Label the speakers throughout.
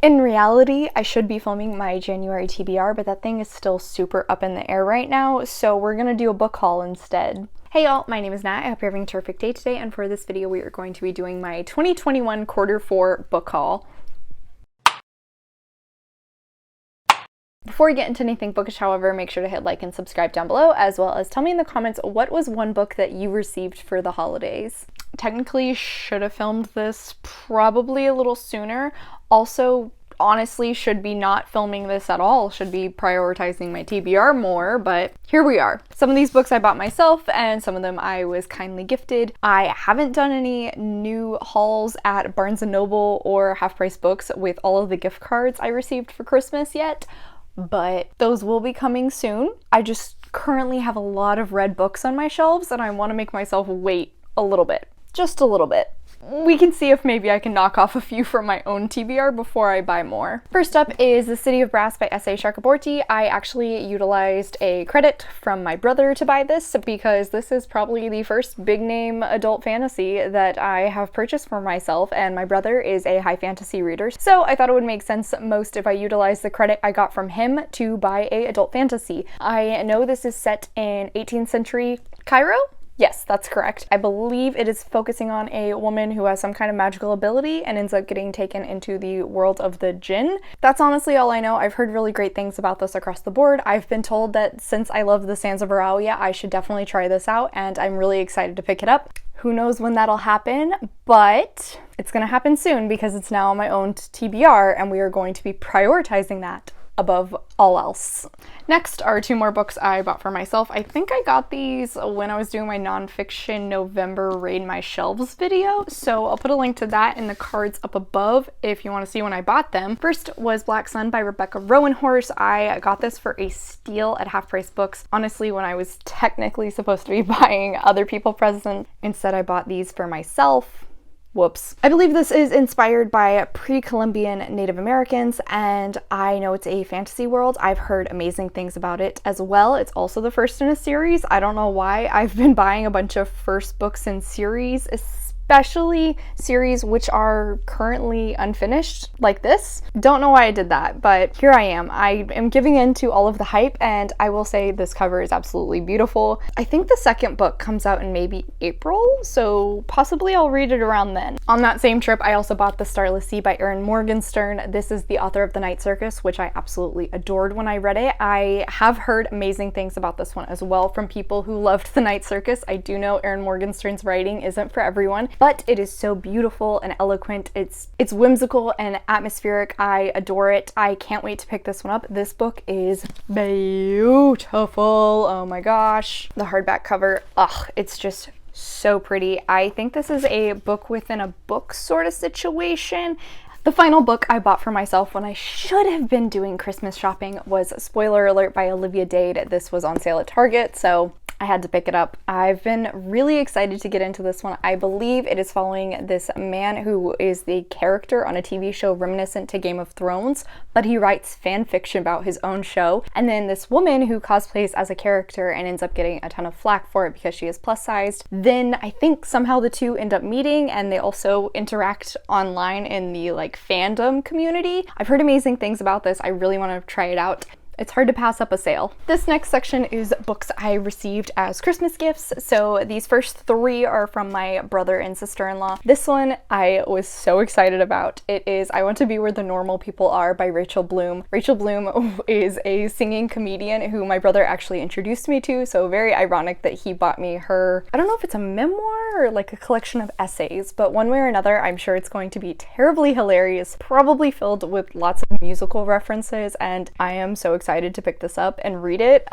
Speaker 1: In reality, I should be filming my January TBR, but that thing is still super up in the air right now, so we're gonna do a book haul instead. Hey y'all, my name is Nat. I hope you're having a terrific day today, and for this video we are going to be doing my 2021 Q4 book haul. Before we get into anything bookish, however, make sure to hit like and subscribe down below, as well as tell me in the comments what was one book that you received for the holidays. Technically should have filmed this probably a little sooner. Also, honestly, should be not filming this at all, should be prioritizing my TBR more, but here we are. Some of these books I bought myself and some of them I was kindly gifted. I haven't done any new hauls at Barnes & Noble or Half Price Books with all of the gift cards I received for Christmas yet, but those will be coming soon. I just currently have a lot of red books on my shelves and I want to make myself wait a little bit. Just a little bit. We can see if maybe I can knock off a few from my own TBR before I buy more. First up is The City of Brass by 𝗖cie viņš𝘁. I actually utilized a credit from my brother to buy this because this is probably the first big name adult fantasy that I have purchased for myself, and my brother is a high fantasy reader, so I thought it would make sense most if I utilized the credit I got from him to buy a adult fantasy. I know this is set in 18th century Cairo? Yes, that's correct. I believe it is focusing on a woman who has some kind of magical ability and ends up getting taken into the world of the jinn. That's honestly all I know. I've heard really great things about this across the board. I've been told that since I love the Sands of Aralia, I should definitely try this out, and I'm really excited to pick it up. Who knows when that'll happen, but it's gonna happen soon because it's now on my own TBR and we are going to be prioritizing that above all else. Next are two more books I bought for myself. I think I got these when I was doing my nonfiction November Raid My Shelves video, so I'll put a link to that in the cards up above if you want to see when I bought them. First was Black Sun by Rebecca Rowanhorse. I got this for a steal at Half Price Books. Honestly, when I was technically supposed to be buying other people presents, instead I bought these for myself. Whoops. I believe this is inspired by pre-Columbian Native Americans, and I know it's a fantasy world. I've heard amazing things about it as well. It's also the first in a series. I don't know why I've been buying a bunch of first books in series, especially series which are currently unfinished, like this. Don't know why I did that, but here I am. I am giving in to all of the hype, and I will say this cover is absolutely beautiful. I think the second book comes out in maybe April, so possibly I'll read it around then. On that same trip, I also bought The Starless Sea by Erin Morgenstern. This is the author of The Night Circus, which I absolutely adored when I read it. I have heard amazing things about this one as well from people who loved The Night Circus. I do know Erin Morgenstern's writing isn't for everyone, but it is so beautiful and eloquent. It's whimsical and atmospheric. I adore it. I can't wait to pick this one up. This book is beautiful. Oh my gosh. The hardback cover, ugh, it's just so pretty. I think this is a book within a book sort of situation. The final book I bought for myself when I should have been doing Christmas shopping was Spoiler Alert by Olivia Dade. This was on sale at Target, so I had to pick it up. I've been really excited to get into this one. I believe it is following this man who is the character on a TV show reminiscent to Game of Thrones, but he writes fan fiction about his own show. And then this woman who cosplays as a character and ends up getting a ton of flack for it because she is plus sized. Then I think somehow the two end up meeting and they also interact online in the fandom community. I've heard amazing things about this. I really want to try it out. It's hard to pass up a sale. This next section is books I received as Christmas gifts. So these first three are from my brother and sister-in-law. This one I was so excited about. It is I Want to Be Where the Normal People Are by Rachel Bloom. Rachel Bloom is a singing comedian who my brother actually introduced me to, so very ironic that he bought me her, I don't know if it's a memoir or like a collection of essays, but one way or another I'm sure it's going to be terribly hilarious, probably filled with lots of musical references, and I am so excited to pick this up and read it.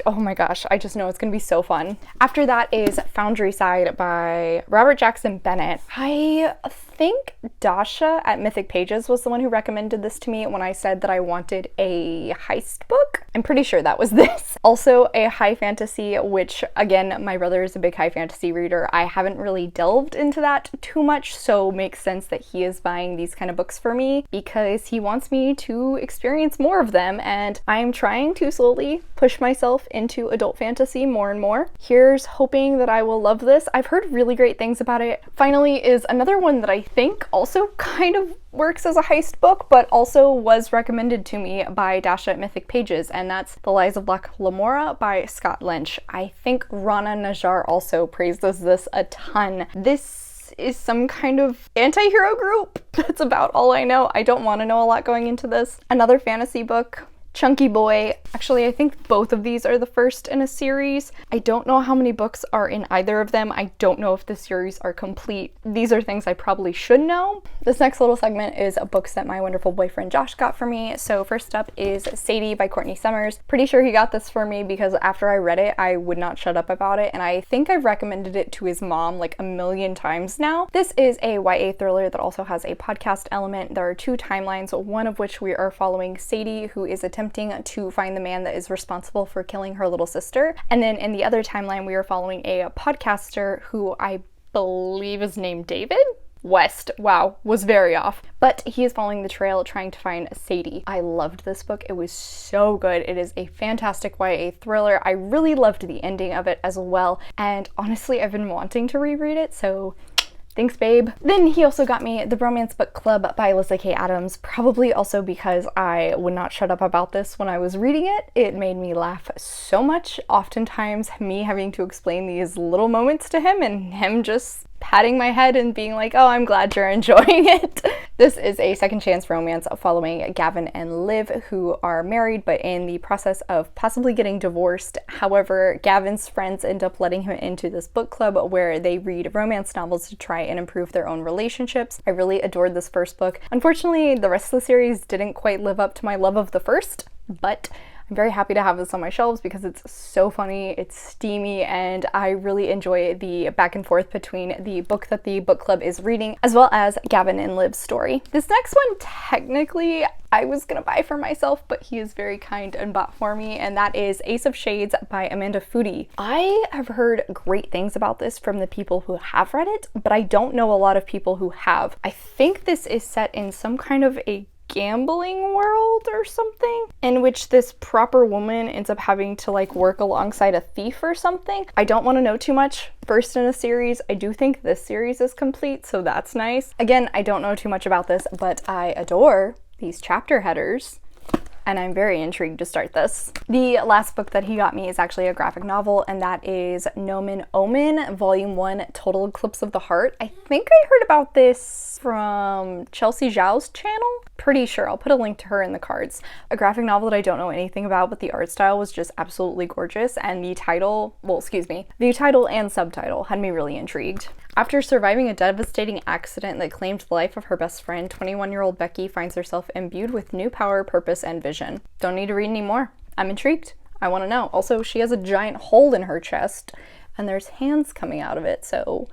Speaker 1: Oh my gosh, I just know it's gonna be so fun. After that is Foundry Side by Robert Jackson Bennett. I think Dasha at Mythic Pages was the one who recommended this to me when I said that I wanted a heist book. I'm pretty sure that was this. Also a high fantasy, which again, my brother is a big high fantasy reader. I haven't really delved into that too much, so makes sense that he is buying these kind of books for me because he wants me to experience more of them, and I'm trying to slowly push myself into adult fantasy more and more. Here's hoping that I will love this. I've heard really great things about it. Finally is another one that I think also kind of works as a heist book, but also was recommended to me by Dasha at Mythic Pages, and that's The Lies of Black Lamora by Scott Lynch. I think Rana Najjar also praises this a ton. This is some kind of anti-hero group. That's about all I know. I don't want to know a lot going into this. Another fantasy book, Chunky Boy. Actually, I think both of these are the first in a series. I don't know how many books are in either of them. I don't know if the series are complete. These are things I probably should know. This next little segment is books that my wonderful boyfriend Josh got for me. So first up is 𝗖cie by Courtney Summers. Pretty sure he got this for me because after I read it, I would not shut up about it, and I think I've recommended it to his mom like a million times now. This is a YA thriller that also has a podcast element. There are two timelines, one of which we are following 𝗖cie, who is attempting to find the man that is responsible for killing her little sister. And then in the other timeline, we are following a podcaster who I believe is named David West. Wow, was very off. But he is following the trail trying to find 𝗖cie. I loved this book. It was so good. It is a fantastic YA thriller. I really loved the ending of it as well. And honestly, I've been wanting to reread it, so thanks, babe. Then he also got me The Bromance Book Club by Lyssa Kay Adams, probably also because I would not shut up about this when I was reading it. It made me laugh so much. Oftentimes, me having to explain these little moments to him and him just patting my head and being like, oh, I'm glad you're enjoying it. This is a second chance romance following Gavin and Liv, who are married but in the process of possibly getting divorced. However, Gavin's friends end up letting him into this book club where they read romance novels to try and improve their own relationships. I really adored this first book. Unfortunately, the rest of the series didn't quite live up to my love of the first, but I'm very happy to have this on my shelves because it's so funny, it's steamy, and I really enjoy the back and forth between the book that the book club is reading as well as Gavin and Liv's story. This next one, technically, I was gonna buy for myself, but he is very kind and bought for me, and that is 𝗖cie of Shades by Amanda Foody. I have heard great things about this from the people who have read it, but I don't know a lot of people who have. I think this is set in some kind of a gambling world or something, in which this proper woman ends up having to like work alongside a thief or something. I don't want to know too much. First in a series. I do think this series is complete, so that's nice. Again, I don't know too much about this, but I adore these chapter headers, and I'm very intrigued to start this. The last book that he got me is actually a graphic novel, and that is Nomen Omen, Volume 1, Total Eclipse of the Heart. I think I heard about this from 𝗖cie Hi:𝗁 channel. Pretty sure. I'll put a link to her in the cards. A graphic novel that I don't know anything about, but the art style was just absolutely gorgeous, and the title, the title and subtitle had me really intrigued. After surviving a devastating accident that claimed the life of her best friend, 21-year-old Becky finds herself imbued with new power, purpose, and vision. Don't need to read any more. I'm intrigued. I want to know. Also, she has a giant hole in her chest, and there's hands coming out of it, so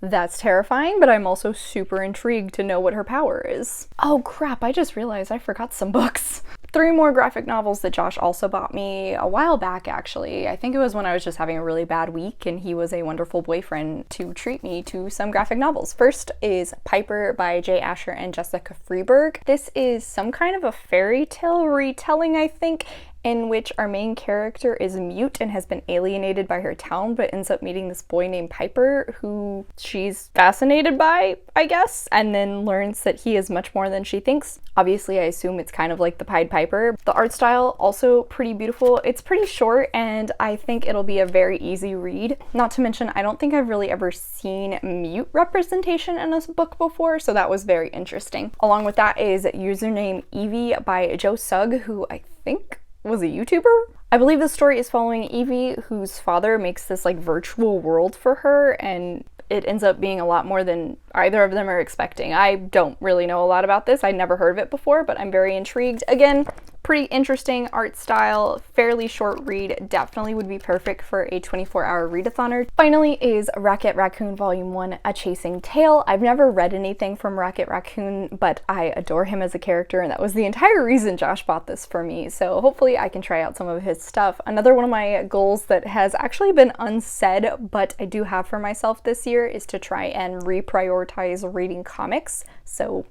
Speaker 1: that's terrifying, but I'm also super intrigued to know what her power is. Oh crap, I just realized I forgot some books. 3 more graphic novels that Josh also bought me a while back, actually. I think it was when I was just having a really bad week and he was a wonderful boyfriend to treat me to some graphic novels. First is Piper by Jay Asher and Jessica Freeberg. This is some kind of a fairy tale retelling, I think, in which our main character is mute and has been alienated by her town, but ends up meeting this boy named Piper who she's fascinated by, I guess, and then learns that he is much more than she thinks. Obviously, I assume it's kind of like the Pied Piper. The art style, also pretty beautiful. It's pretty short, and I think it'll be a very easy read. Not to mention, I don't think I've really ever seen mute representation in a book before, so that was very interesting. Along with that is Username Evie by Joe Sugg, who I think was a YouTuber? I believe the story is following Evie, whose father makes this like virtual world for her, and it ends up being a lot more than either of them are expecting. I don't really know a lot about this. I'd never heard of it before, but I'm very intrigued. Again, pretty interesting art style, fairly short read, definitely would be perfect for a 24-hour readathon. Finally is Racket Raccoon Volume 1, A Chasing Tale. I've never read anything from Racket Raccoon, but I adore him as a character, and that was the entire reason Josh bought this for me, so hopefully I can try out some of his stuff. Another one of my goals that has actually been unsaid, but I do have for myself this year, is to try and reprioritize reading comics, so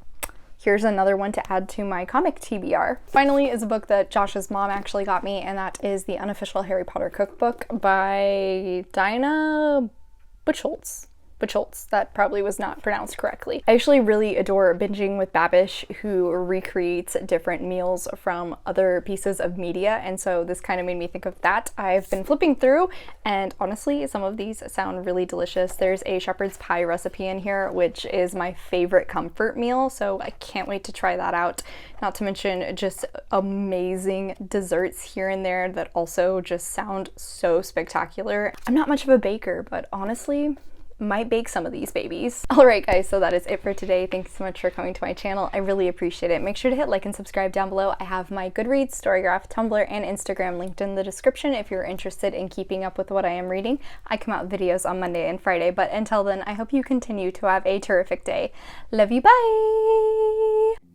Speaker 1: here's another one to add to my comic TBR. Finally is a book that Josh's mom actually got me, and that is the unofficial Harry Potter cookbook by Dinah Buchholz. 𝗖់_𝘁_. That probably was not pronounced correctly. I actually really adore binging with Babish, who recreates different meals from other pieces of media, and so this kind of made me think of that. I've been flipping through, and honestly, some of these sound really delicious. There's a shepherd's pie recipe in here, which is my favorite comfort meal, so I can't wait to try that out. Not to mention just amazing desserts here and there that also just sound so spectacular. I'm not much of a baker, but honestly, might bake some of these babies. Alright guys, so that is it for today. Thanks so much for coming to my channel. I really appreciate it. Make sure to hit like and subscribe down below. I have my Goodreads, Storygraph, Tumblr, and Instagram linked in the description if you're interested in keeping up with what I am reading. I come out with videos on Monday and Friday, but until then, I hope you continue to have a terrific day. Love you, bye!